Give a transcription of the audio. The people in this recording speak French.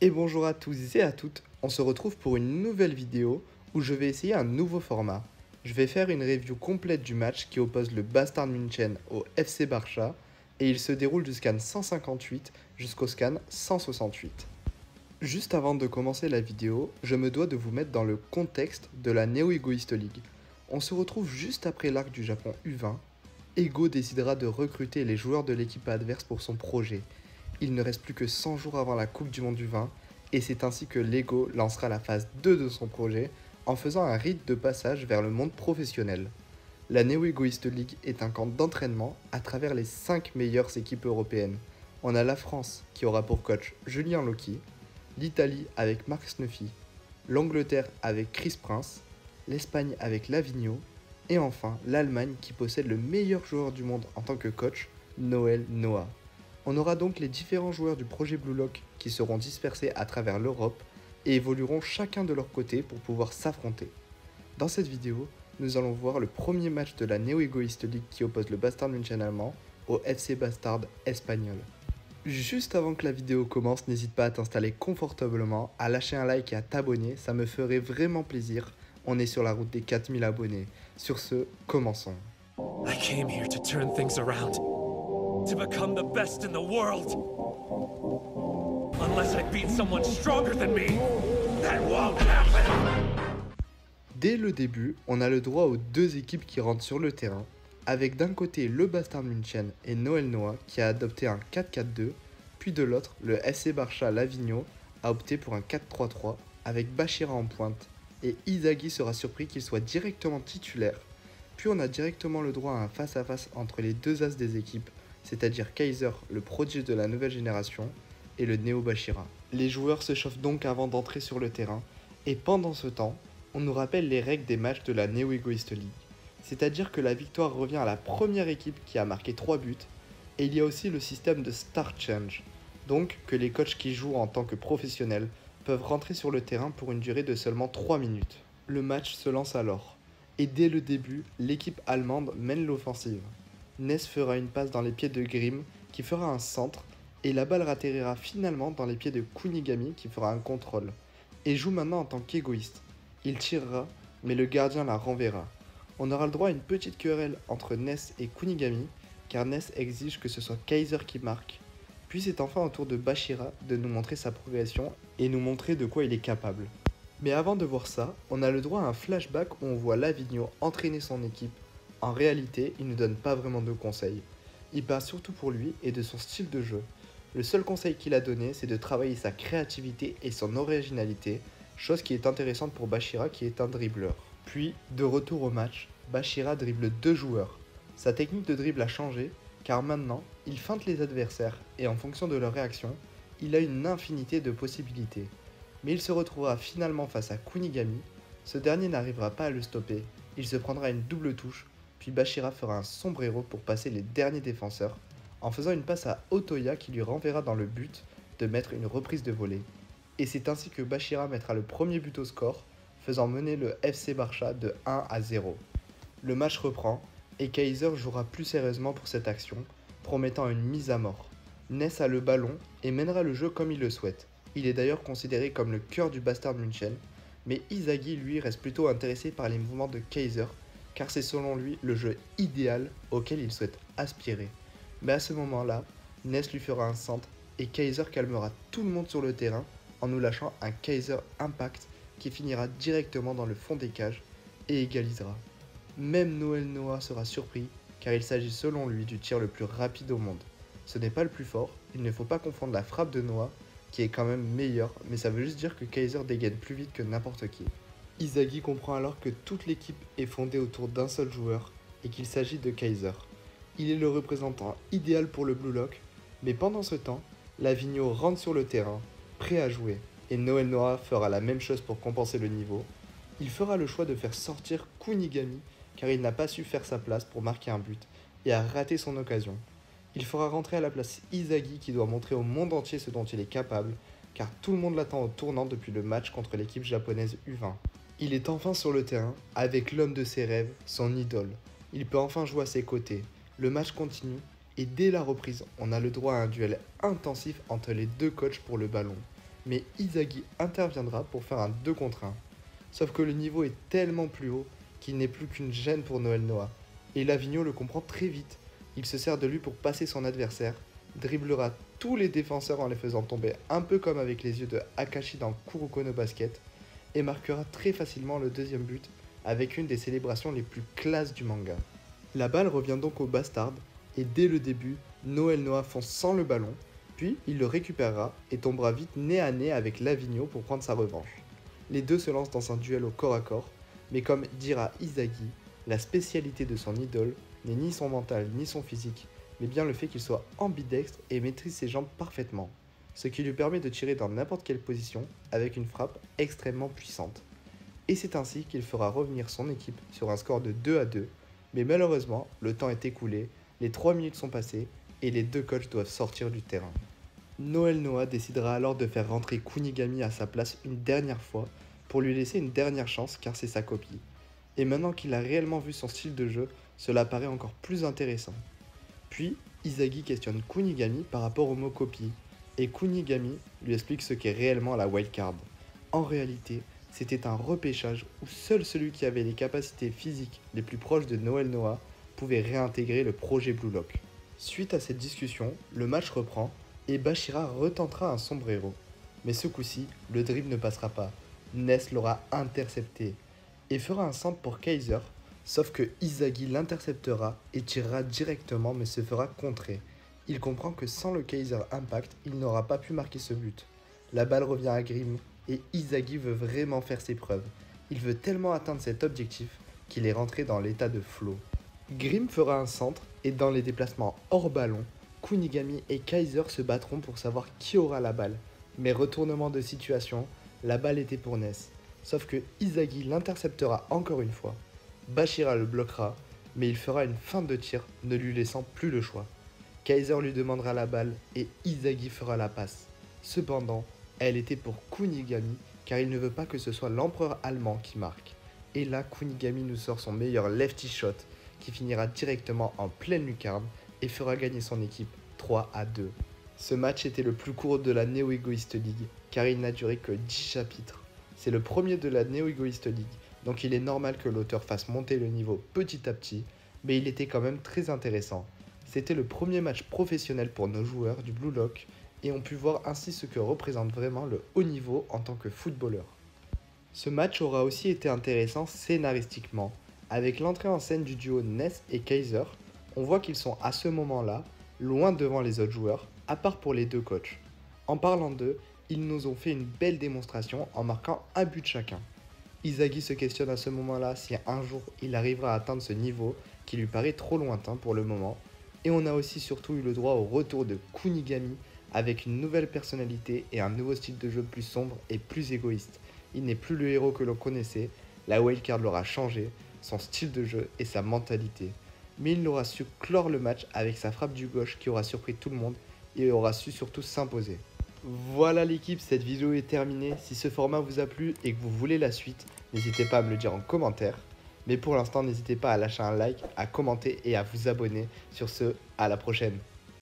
Et bonjour à tous et à toutes, on se retrouve pour une nouvelle vidéo où je vais essayer un nouveau format. Je vais faire une review complète du match qui oppose le Bastard München au FC Barça et il se déroule du scan 158 jusqu'au scan 168. Juste avant de commencer la vidéo, je me dois de vous mettre dans le contexte de la Neo Egoist League. On se retrouve juste après l'arc du Japon U20. Ego décidera de recruter les joueurs de l'équipe adverse pour son projet. Il ne reste plus que 100 jours avant la Coupe du Monde du vin, et c'est ainsi que Lego lancera la phase 2 de son projet en faisant un rite de passage vers le monde professionnel. La Neo Egoist League est un camp d'entraînement à travers les 5 meilleures équipes européennes. On a la France qui aura pour coach Julien Loki, l'Italie avec Marc Snuffy, l'Angleterre avec Chris Prince, l'Espagne avec Lavigno, et enfin l'Allemagne qui possède le meilleur joueur du monde en tant que coach, Noël Noah. On aura donc les différents joueurs du projet Blue Lock qui seront dispersés à travers l'Europe et évolueront chacun de leur côté pour pouvoir s'affronter. Dans cette vidéo, nous allons voir le premier match de la Neo Egoist League qui oppose le Bastard München allemand au FC Bastard espagnol. Juste avant que la vidéo commence, n'hésite pas à t'installer confortablement, à lâcher un like et à t'abonner, ça me ferait vraiment plaisir. On est sur la route des 4000 abonnés. Sur ce, commençons. I came here to turn things around, to become the best in the world. Unless I beat someone stronger than me, that won't happen! Dès le début, on a le droit aux deux équipes qui rentrent sur le terrain, avec d'un côté le Bastard München et Noël Noah qui a adopté un 4-4-2, puis de l'autre, le FC Barça Lavigno a opté pour un 4-3-3 avec Bachira en pointe, et Izagui sera surpris qu'il soit directement titulaire. Puis on a directement le droit à un face-à-face entre les deux as des équipes, c'est-à-dire Kaiser, le prodige de la nouvelle génération, et le Néo Bachira. Les joueurs se chauffent donc avant d'entrer sur le terrain, et pendant ce temps, on nous rappelle les règles des matchs de la Neo Egoist League. C'est-à-dire que la victoire revient à la première équipe qui a marqué 3 buts, et il y a aussi le système de Start Change, donc que les coachs qui jouent en tant que professionnels peuvent rentrer sur le terrain pour une durée de seulement 3 minutes. Le match se lance alors, et dès le début, l'équipe allemande mène l'offensive. Ness fera une passe dans les pieds de Grimm qui fera un centre, et la balle atterrira finalement dans les pieds de Kunigami qui fera un contrôle, et joue maintenant en tant qu'égoïste. Il tirera, mais le gardien la renverra. On aura le droit à une petite querelle entre Ness et Kunigami, car Ness exige que ce soit Kaiser qui marque. Puis c'est enfin au tour de Bachira de nous montrer sa progression et nous montrer de quoi il est capable. Mais avant de voir ça, on a le droit à un flashback où on voit Lavigno entraîner son équipe. En réalité, il ne donne pas vraiment de conseils. Il parle surtout pour lui et de son style de jeu. Le seul conseil qu'il a donné, c'est de travailler sa créativité et son originalité, chose qui est intéressante pour Bachira qui est un dribbleur. Puis, de retour au match, Bachira dribble deux joueurs. Sa technique de dribble a changé, car maintenant, il feinte les adversaires et en fonction de leur réaction, il a une infinité de possibilités. Mais il se retrouvera finalement face à Kunigami, ce dernier n'arrivera pas à le stopper, il se prendra une double touche, puis Bachira fera un sombrero pour passer les derniers défenseurs, en faisant une passe à Otoya qui lui renverra dans le but de mettre une reprise de volée. Et c'est ainsi que Bachira mettra le premier but au score, faisant mener le FC Barça de 1-0. Le match reprend, et Kaiser jouera plus sérieusement pour cette action, promettant une mise à mort. Ness a le ballon et mènera le jeu comme il le souhaite. Il est d'ailleurs considéré comme le cœur du Bastard München, mais Izagui lui reste plutôt intéressé par les mouvements de Kaiser, car c'est selon lui le jeu idéal auquel il souhaite aspirer. Mais à ce moment-là, Ness lui fera un centre et Kaiser calmera tout le monde sur le terrain en nous lâchant un Kaiser Impact qui finira directement dans le fond des cages et égalisera. Même Noël Noah sera surpris car il s'agit selon lui du tir le plus rapide au monde. Ce n'est pas le plus fort, il ne faut pas confondre la frappe de Noah qui est quand même meilleure, mais ça veut juste dire que Kaiser dégaine plus vite que n'importe qui. Izagui comprend alors que toute l'équipe est fondée autour d'un seul joueur et qu'il s'agit de Kaiser. Il est le représentant idéal pour le Blue Lock, mais pendant ce temps, Lavigno rentre sur le terrain, prêt à jouer, et Noël Noah fera la même chose pour compenser le niveau. Il fera le choix de faire sortir Kunigami car il n'a pas su faire sa place pour marquer un but et a raté son occasion. Il fera rentrer à la place Izagui qui doit montrer au monde entier ce dont il est capable car tout le monde l'attend au tournant depuis le match contre l'équipe japonaise U20. Il est enfin sur le terrain avec l'homme de ses rêves, son idole. Il peut enfin jouer à ses côtés. Le match continue et dès la reprise, on a le droit à un duel intensif entre les deux coachs pour le ballon. mais Izagi interviendra pour faire un 2 contre 1. Sauf que le niveau est tellement plus haut qu'il n'est plus qu'une gêne pour Noël Noah. Et Lavigno le comprend très vite. Il se sert de lui pour passer son adversaire, dribblera tous les défenseurs en les faisant tomber un peu comme avec les yeux de Akashi dans Kuroko no Basket, et marquera très facilement le deuxième but avec une des célébrations les plus classes du manga. La balle revient donc au Bastard, et dès le début, Noël Noah fonce sans le ballon, puis il le récupérera et tombera vite nez à nez avec Lavigno pour prendre sa revanche. Les deux se lancent dans un duel au corps à corps, mais comme dira Izagi, la spécialité de son idole n'est ni son mental ni son physique, mais bien le fait qu'il soit ambidextre et maîtrise ses jambes parfaitement, ce qui lui permet de tirer dans n'importe quelle position avec une frappe extrêmement puissante. Et c'est ainsi qu'il fera revenir son équipe sur un score de 2-2, mais malheureusement, le temps est écoulé, les 3 minutes sont passées et les deux coachs doivent sortir du terrain. Noël Noah décidera alors de faire rentrer Kunigami à sa place une dernière fois pour lui laisser une dernière chance car c'est sa copie. Et maintenant qu'il a réellement vu son style de jeu, cela paraît encore plus intéressant. Puis, Izagi questionne Kunigami par rapport au mot copie, et Kunigami lui explique ce qu'est réellement la wildcard. En réalité, c'était un repêchage où seul celui qui avait les capacités physiques les plus proches de Noël Noah pouvait réintégrer le projet Blue Lock. Suite à cette discussion, le match reprend et Bashira retentera un sombrero. Mais ce coup-ci, le dribble ne passera pas. Ness l'aura intercepté et fera un centre pour Kaiser, sauf que Izagi l'interceptera et tirera directement mais se fera contrer. Il comprend que sans le Kaiser Impact, il n'aura pas pu marquer ce but. La balle revient à Grimm et Izagi veut vraiment faire ses preuves. Il veut tellement atteindre cet objectif qu'il est rentré dans l'état de flow. Grimm fera un centre et dans les déplacements hors ballon, Kunigami et Kaiser se battront pour savoir qui aura la balle. Mais retournement de situation, la balle était pour Ness. Sauf que Izagi l'interceptera encore une fois. Bashira le bloquera, mais il fera une feinte de tir, ne lui laissant plus le choix. Kaiser lui demandera la balle et Izagi fera la passe. Cependant, elle était pour Kunigami car il ne veut pas que ce soit l'empereur allemand qui marque. Et là, Kunigami nous sort son meilleur lefty shot qui finira directement en pleine lucarne et fera gagner son équipe 3-2. Ce match était le plus court de la Neo Egoist League car il n'a duré que 10 chapitres. C'est le premier de la Neo Egoist League, donc il est normal que l'auteur fasse monter le niveau petit à petit, mais il était quand même très intéressant. C'était le premier match professionnel pour nos joueurs du Blue Lock et on pu voir ainsi ce que représente vraiment le haut niveau en tant que footballeur. Ce match aura aussi été intéressant scénaristiquement. Avec l'entrée en scène du duo Ness et Kaiser, on voit qu'ils sont à ce moment-là loin devant les autres joueurs, à part pour les deux coachs. En parlant d'eux, ils nous ont fait une belle démonstration en marquant un but chacun. Izagi se questionne à ce moment-là si un jour il arrivera à atteindre ce niveau qui lui paraît trop lointain pour le moment. Et on a aussi surtout eu le droit au retour de Kunigami avec une nouvelle personnalité et un nouveau style de jeu plus sombre et plus égoïste. Il n'est plus le héros que l'on connaissait, la wildcard l'aura changé, son style de jeu et sa mentalité. Mais il aura su clore le match avec sa frappe du gauche qui aura surpris tout le monde et aura su surtout s'imposer. Voilà l'équipe, cette vidéo est terminée. Si ce format vous a plu et que vous voulez la suite, n'hésitez pas à me le dire en commentaire. Mais pour l'instant, n'hésitez pas à lâcher un like, à commenter et à vous abonner. Sur ce, à la prochaine.